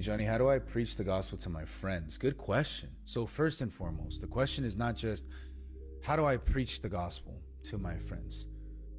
Johnny, how do I preach the gospel to my friends? Good question. So first and foremost, the question is not just, how do I preach the gospel to my friends?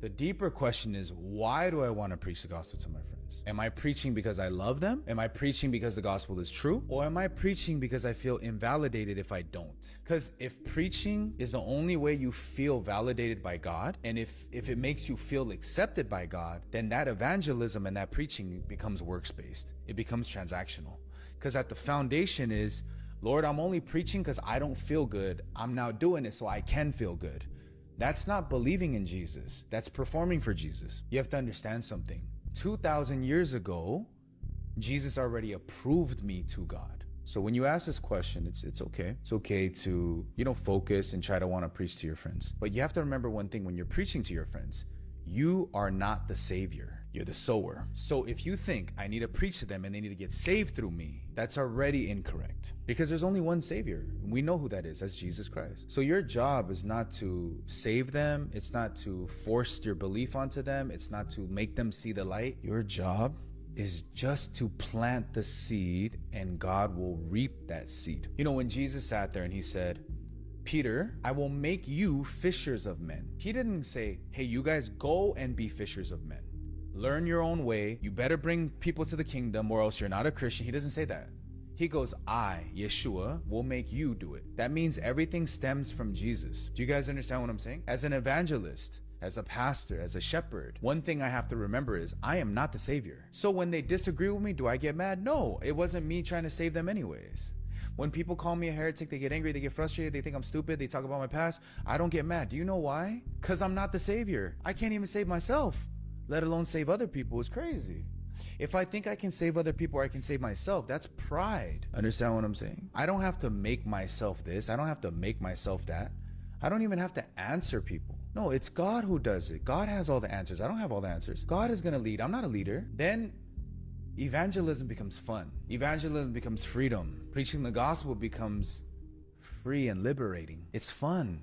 The deeper question is, why do I want to preach the gospel to my friends? Am I preaching because I love them? Am I preaching because the gospel is true? Or am I preaching because I feel invalidated if I don't? Because if preaching is the only way you feel validated by God, and if it makes you feel accepted by God, then that evangelism and that preaching becomes works-based. It becomes transactional. Because at the foundation is, Lord, I'm only preaching because I don't feel good. I'm now doing it so I can feel good. That's not believing in Jesus. That's performing for Jesus. You have to understand something. 2,000 years ago, Jesus already approved me to God. So when you ask this question, it's okay. It's okay to, focus and try to want to preach to your friends. But you have to remember one thing when you're preaching to your friends. You are not the savior. You're the sower. So if you think I need to preach to them and they need to get saved through me, that's already incorrect. Because there's only one savior. We know who that is. That's Jesus Christ. So your job is not to save them. It's not to force your belief onto them. It's not to make them see the light. Your job is just to plant the seed and God will reap that seed. When Jesus sat there and he said, Peter, I will make you fishers of men. He didn't say, hey, you guys go and be fishers of men. Learn your own way. You better bring people to the kingdom or else you're not a Christian. He doesn't say that. He goes, I, Yeshua, will make you do it. That means everything stems from Jesus. Do you guys understand what I'm saying? As an evangelist, as a pastor, as a shepherd, one thing I have to remember is I am not the savior. So when they disagree with me, do I get mad? No, it wasn't me trying to save them anyways. When people call me a heretic, they get angry, they get frustrated, they think I'm stupid, they talk about my past. I don't get mad. Do you know why? Because I'm not the savior. I can't even save myself, let alone save other people. It's crazy. If I think I can save other people or I can save myself, that's pride. Understand what I'm saying? I don't have to make myself this. I don't have to make myself that. I don't even have to answer people. No, it's God who does it. God has all the answers. I don't have all the answers. God is going to lead. I'm not a leader. Then evangelism becomes fun. Evangelism becomes freedom. Preaching the gospel becomes free and liberating. It's fun.